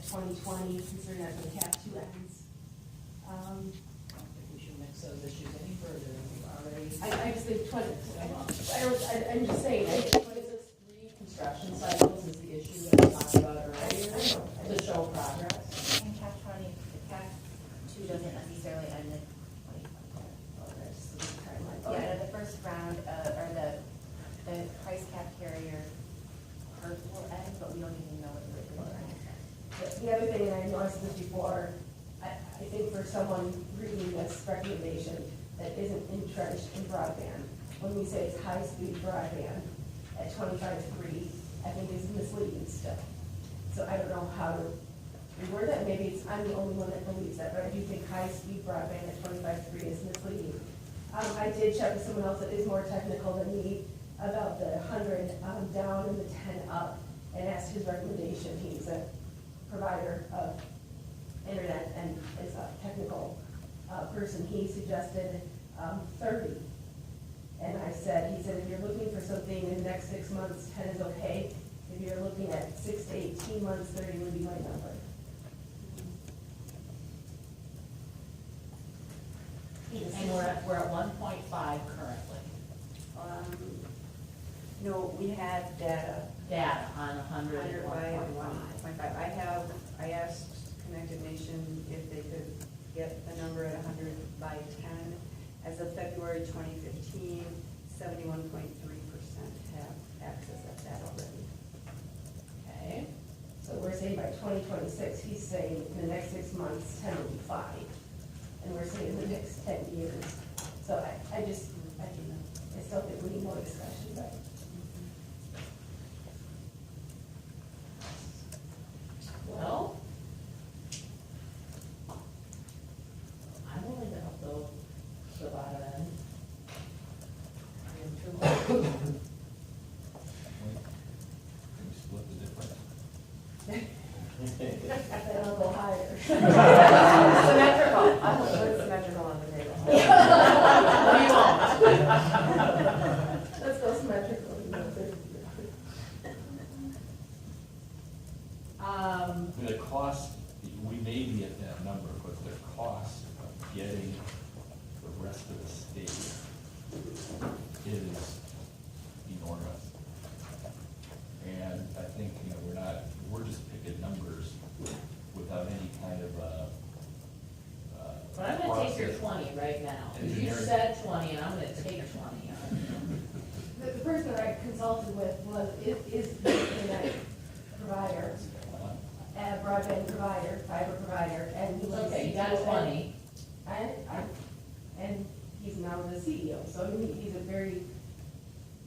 2020, considering that the cap 2 ends. I don't think we should mix those issues any further than we've already. I just think I'm just saying, I think 26 construction cycles is the issue that we talked about earlier, to show progress. And cap 20, cap 2 doesn't necessarily end in 2020. Oh, there's the timeline. Yeah, the first round, or the price cap carrier will end, but we don't even know what the rate will end. The other thing, and I know I said this before, I think for someone reading this recommendation that isn't entrenched in broadband, when we say it's high-speed broadband at 25.3, I think is misleading still. So I don't know how to reword that. Maybe it's, I'm the only one that believes that, but I do think high-speed broadband at 25.3 is misleading. I did check with someone else that is more technical than me about the 100 down and the 10 up, and asked his recommendation. He's a provider of internet and is a technical person. He suggested 30. And I said, he said, if you're looking for something in the next 6 months, 10 is okay. If you're looking at 6 to 18 months, 30 would be my number. And we're at 1.5 currently. No, we had data. Data on 100 and 100 by 1.5. 1.5. I asked Connected Nation if they could get a number at 100 by 10. As of February 2015, 71.3% have access at that already. Okay. So we're saying by 2026, he's saying in the next 6 months, 10 will be 5. And we're saying in the next 10 years. So I still think we need more discussion, but. Well, I'm willing to help the bottom end. Split the difference. Then I'll go higher. Symmetrical. I will put symmetrical on the table. Let's go symmetrical. The cost, we may be at that number, but the cost of getting the rest of the state is enormous. And I think, we're just picking numbers without any kind of But I'm gonna take your process. 20 right now. You Engineering. said 20, and I'm gonna take 20. The person that I consulted with is the internet provider, a broadband provider, fiber provider, and he was. Okay, you got 20. And he's now the CEO, so I mean, he's a very,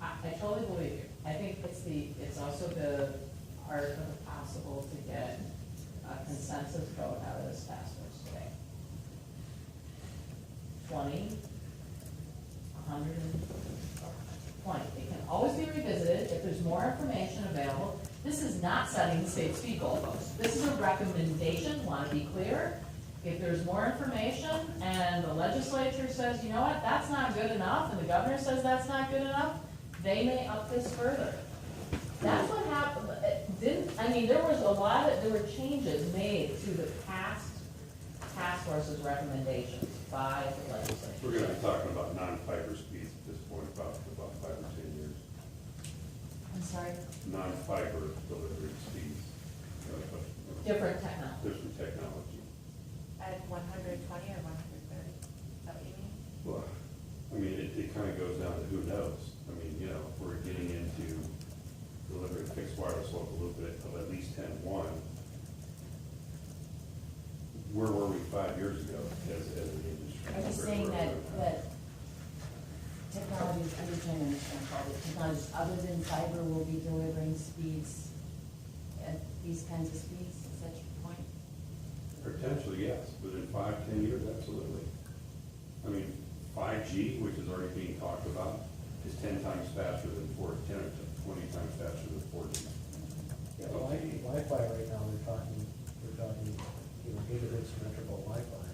I totally believe you. I think it's also the art of the possible to get a consensus vote out of this task force today. 20, 120. It can always be revisited if there's more information available. This is not setting the state speed goalpost. This is a recommendation, want to be clear. If there's more information and the legislature says, you know what, that's not good enough, and the governor says that's not good enough, they may up this further. That's what happened. There were changes made to the past task force's recommendations by the legislature. We're gonna be talking about non-fiber speeds at this point, about 5 or 10 years. I'm sorry? Non-fiber delivery speeds. Different technology. Different technology. At 120 or 130, is that what you mean? Well, it kind of goes down to who knows. If we're getting into delivering fixed wireless local loop of at least 10.1, where were we 5 years ago as an industry? Are you saying that technologies, I'm just trying to understand, Paul, that technologies other than fiber will be delivering speeds at these kinds of speeds? Is that your point? Potentially, yes, but in 5, 10 years, absolutely. 5G, which is already being talked about, is 10 times faster than 10 or 20 times faster than 4G. Yeah, Wi-Fi right now, we're talking, gigabit symmetrical Wi-Fi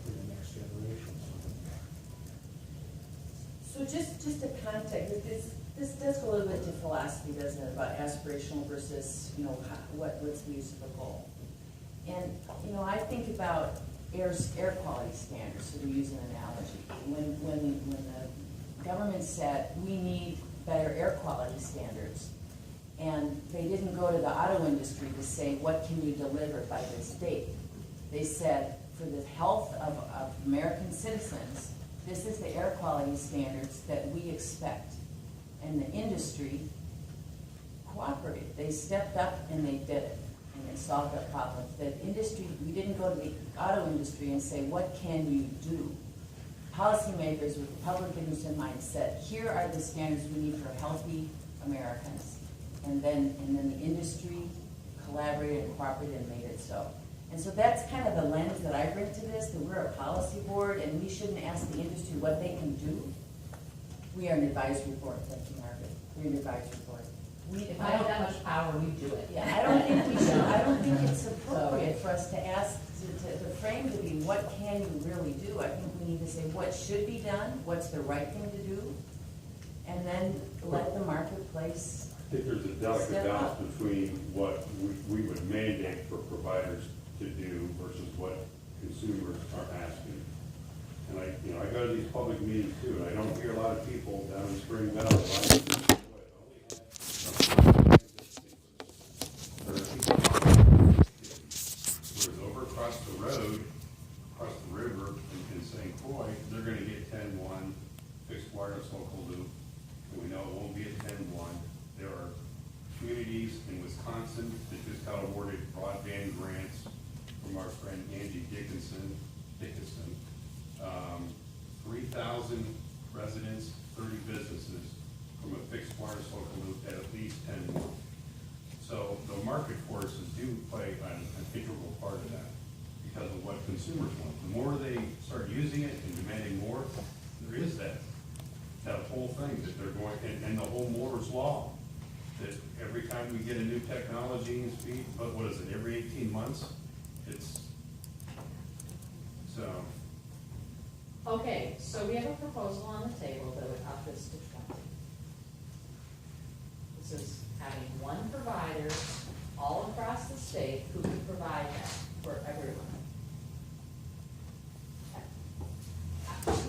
for the next generation. So just to context, this does go a little bit to philosophy, doesn't it, about aspirational versus, what's the use of a goal? And, you know, I think about air quality standards, to use an analogy. When the government said, we need better air quality standards, and they didn't go to the auto industry to say, what can you deliver by this date? They said, for the health of American citizens, this is the air quality standards that we expect. And the industry cooperated. They stepped up and they did it, and they solved the problem. The industry, we didn't go to the auto industry and say, what can you do? Policymakers with the public interest in mind said, here are the standards we need for healthy Americans. And then the industry collaborated and cooperated and made it so. And so that's kind of the lens that I bring to this, that we're a policy board and we shouldn't ask the industry what they can do. We are an advisory board, thank you, Margaret. We're an advisory board. If I had that much power, we'd do it. Yeah, I don't think we should, I don't think it's appropriate for us to ask, the frame to be, what can you really do? I think we need to say, what should be done, what's the right thing to do, and then let the marketplace. I think there's a delicate balance between what we would mandate for providers to do versus what consumers are asking. And I go to these public meetings too, and I don't hear a lot of people down in Spring Valley. Whereas over across the road, across the river in St. Croix, they're gonna get 10-1 fixed wireless local loop, and we know it won't be a 10-1. There are communities in Wisconsin that just got awarded broadband grants from our friend Angie Dickinson. 3,000 residents, 30 businesses from a fixed wireless local loop at least 10 more. So the market forces do play an integral part of that because of what consumers want. The more they start using it and demanding more, there is that whole thing that they're going, and the whole Moore's Law, that every time we get a new technology and speed, but what is it, every 18 months? It's, so. Okay, so we have a proposal on the table that would up this to 20. This is having one provider all across the state who can provide that for everyone.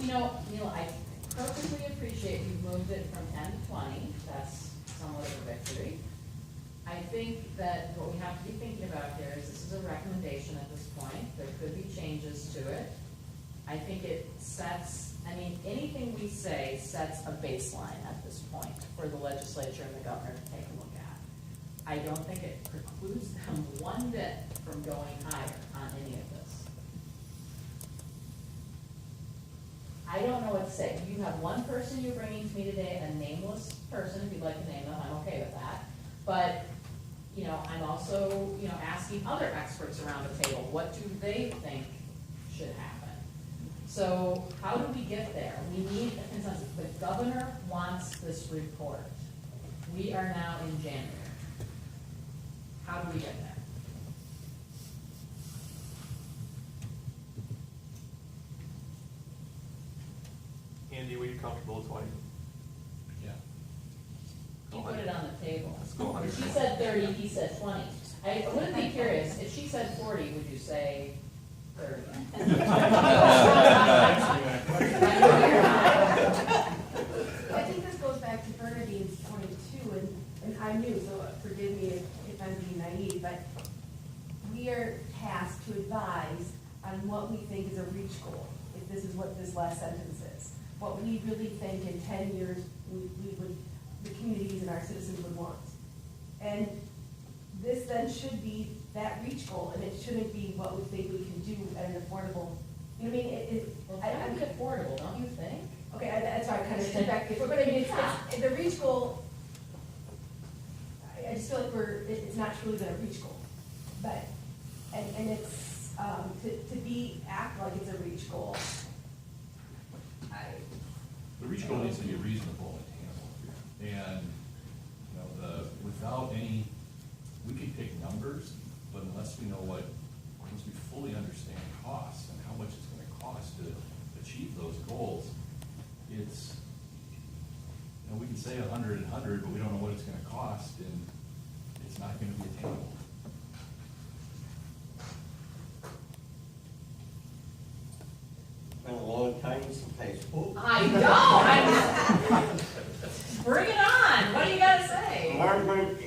You know, Neil, I perfectly appreciate you've moved it from 10 to 20. That's somewhat of a victory. I think that what we have to be thinking about here is this is a recommendation at this point. There could be changes to it. I think it sets, anything we say sets a baseline at this point for the legislature and the governor to take a look at. I don't think it precludes them one bit from going higher on any of this. I don't know what to say. You have one person you're bringing to me today, a nameless person, if you'd like to name them, I'm okay with that. But, I'm also, asking other experts around the table, what do they think should happen? So how do we get there? We need a consensus. The governor wants this report. We are now in January. How do we get there? Andy, were you comfortable with 20? Yeah. You put it on the table. Let's go 100. She said 30, he said 20. I wouldn't be curious, if she said 40, would you say 30? I think this goes back to Bernadine's 22, and I'm new, so forgive me if I'm being naive, but we are tasked to advise on what we think is a reach goal, if this is what this last sentence is. What we really think in 10 years the communities and our citizens would want. And this then should be that reach goal, and it shouldn't be what we think we can do at an affordable, Well, it's gotta be affordable, don't you think? Okay, that's why I kind of stepped back. If we're gonna, it's the reach goal, I just feel like it's not truly the reach goal. But, and it's, to act like it's a reach goal. The reach goal needs to be reasonable and attainable here. And, without any, we can pick numbers, but unless we fully understand costs and how much it's gonna cost to achieve those goals, it's, we can say 100 and 100, but we don't know what it's gonna cost, and it's not gonna be attainable. I know, bring it on, what do you gotta say? Margaret,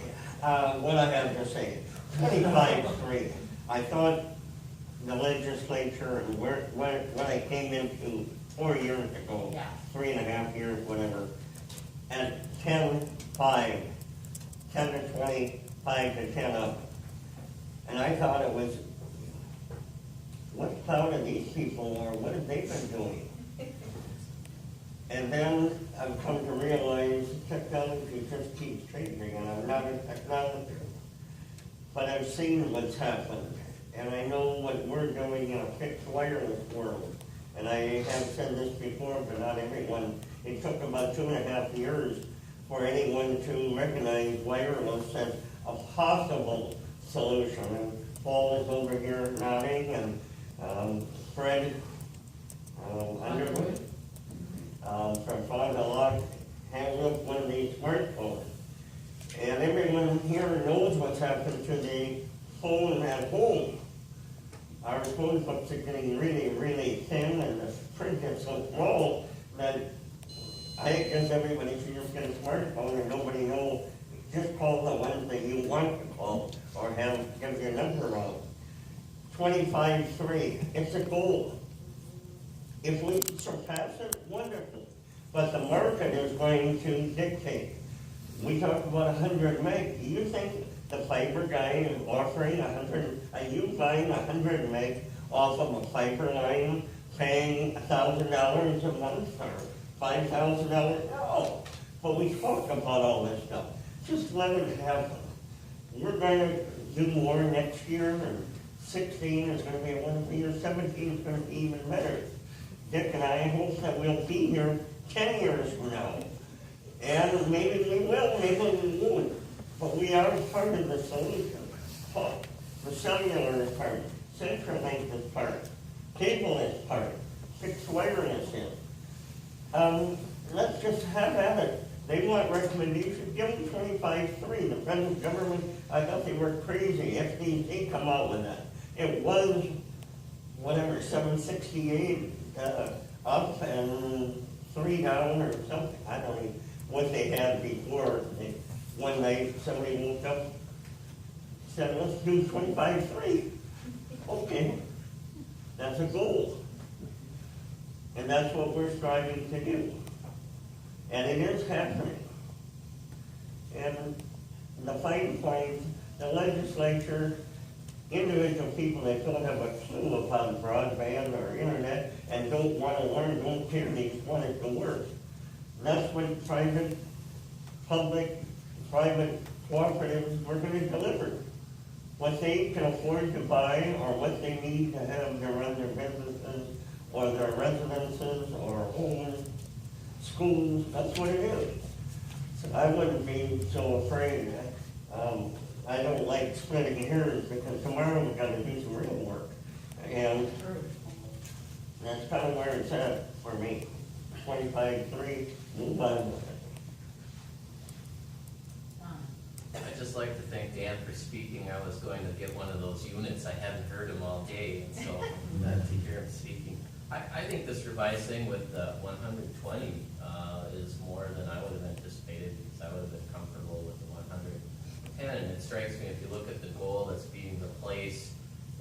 what I have to say, 25-3. I thought the legislature, and when I came into 4 years ago, Yeah. 3.5 years, whatever, at 10-5, 10 to 20, 5 to 10 up. And I thought it was, what cloud are these people, or what have they been doing? And then I've come to realize technology just keeps changing, and I'm not a technologist. But I've seen what's happened, and I know what we're doing in a fixed wireless world. And I have said this before, but not everyone. It took about 2.5 years for anyone to recognize wireless as a possible solution. And Paul is over here nodding, and Fred Underwood from Fog Log has up one of these smartphones. And everyone here knows what's happened to the phone at home. Our phone books are getting really, really thin, and the print is so small that I guess everybody should just get a smartphone and nobody knows. Just call the ones that you want to call, or give your number out. 25-3, it's a goal. If we surpass it, wonderful. But the market is going to dictate. We talk about 100 meg. Do you think the fiber guy is offering 100? Are you buying 100 meg off of a fiber line, paying $1,000 a month or $5,000? No. But we talk about all this stuff. Just let it happen. We're going to do more next year, and 16 is going to be a wonderful year. 17 is going to be even better. Dick and I hope that we'll be here 10 years from now. And maybe we will, maybe we won't. But we are part of the solution. The cellular is part, CenturyLink is part, cable is part, fixed wireless is. Let's just have at it. They want recommendations, give them 25-3. The federal government, I thought they were crazy. FDC come out with that. It was, whatever, 768 up and 3 down or something. I don't know what they had before. One night, somebody woke up, said, let's do 25-3. Okay, that's a goal. And that's what we're striving to do. And it is happening. And the fine point, the legislature, individual people that don't have a clue about broadband or internet and don't want to learn, don't care, they just want it to work. And that's what private, public, private cooperatives were going to deliver. What they can afford to buy or what they need to have to run their businesses or their residences or homes, schools, that's what it is. So I wouldn't be so afraid. I don't like splitting hairs because tomorrow we've got to do some real work. And that's kind of where it's at for me. 25-3, move on with it. I'd just like to thank Dan for speaking. I was going to get one of those units. I hadn't heard him all day, and so I'm glad to hear him speaking. I think this revised thing with 120 is more than I would have anticipated, because I would have been comfortable with the 110. And it strikes me, if you look at the goal that's being replaced,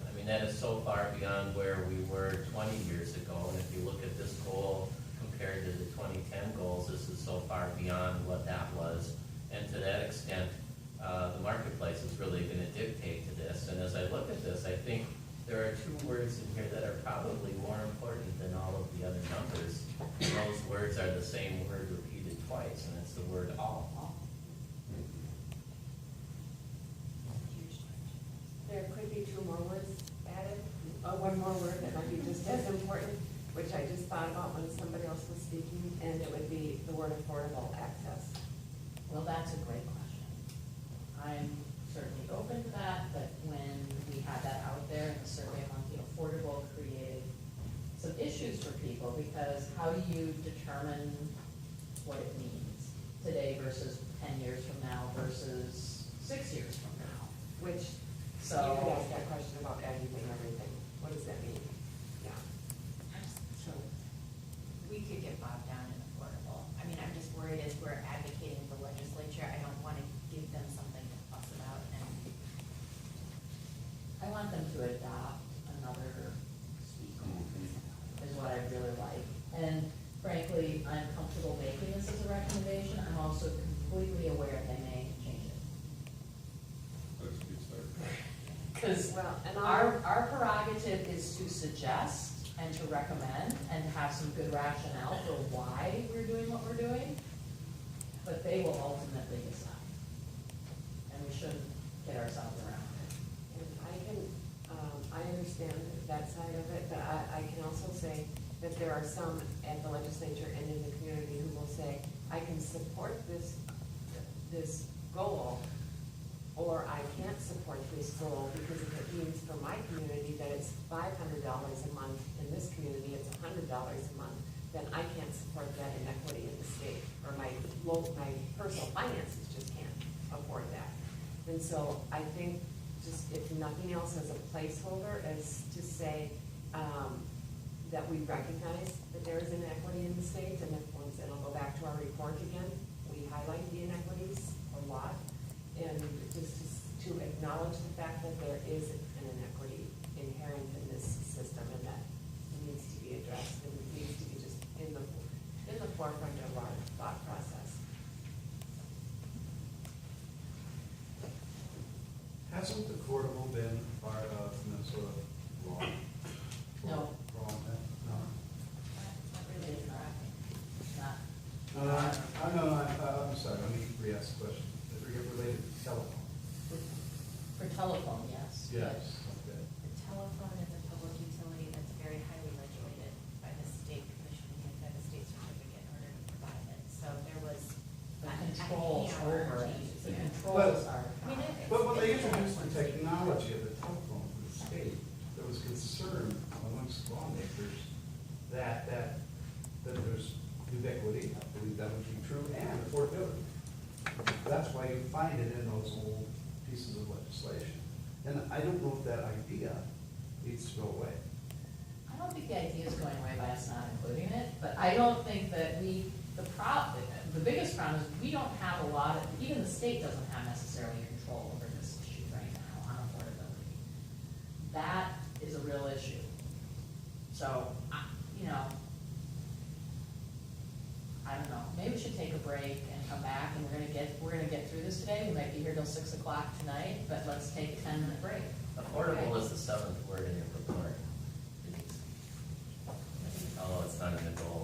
I mean, that is so far beyond where we were 20 years ago. And if you look at this goal compared to the 2010 goals, this is so far beyond what that was. And to that extent, the marketplace is really going to dictate to this. And as I look at this, I think there are 2 words in here that are probably more important than all of the other numbers. And those words are the same word repeated twice, and it's the word all. There could be 2 more words added, one more word that might be just as important, which I just thought about when somebody else was speaking, and it would be the word affordable access. Well, that's a great question. I'm certainly open to that, but when we had that out there in the Survey Monkey, affordable created some issues for people, because how do you determine what it means today versus 10 years from now versus 6 years from now? Which, So, you could ask that question about everything. What does that mean? Yeah. So we could get I want them to adopt another speed goal, is what I really like. And frankly, I'm comfortable making this as a recommendation. I'm also completely aware they may change it. That's a good start. Because Well, and our prerogative is to suggest and to recommend and have some good rationale for why we're doing what we're doing, but they will ultimately decide. And we shouldn't get ourselves around it. And I understand that side of it, but I can also say that there are some at the legislature and in the community who will say, I can support this goal, or I can't support this goal because if it means for my community that it's $500 a month, in this community it's $100 a month, then I can't support that inequity in the state, or my personal finances just can't afford that. And so I think just, if nothing else, as a placeholder, as to say, that we recognize that there is inequity in the state, and if once, and I'll go back to our report again, we highlight the inequities a lot, and just to acknowledge the fact that there is an inequity inherent in this system, and that needs to be addressed, and needs to be just in the forefront of our thought process. Hasn't affordable been part of Minnesota law? No. Wrong, no. Not really a track. Not. I'm sorry, let me re-ask the question. Related to telephone? For telephone, yes. Yes, okay. The telephone is a public utility that's very highly regulated by the state commission, and by the state certificate in order to provide it. So there was. The I controls can't are, change the it. controls are. I mean, But when they introduced the technology of the telephone to the state, there was concern amongst lawmakers that there's ubiquity, I believe that would be true, and affordability. That's why you find it in those old pieces of legislation. And I don't know if that idea needs to go away. I don't think the idea is going away by us not including it, but I don't think that the biggest problem is we don't have a lot of, even the state doesn't have necessarily control over this issue right now on affordability. That is a real issue. So, I don't know, maybe we should take a break and come back, and we're gonna get through this today. We might be here till 6 o'clock tonight, but let's take a 10-minute break. Affordable is the seventh word in your report. Although it's not in the goal.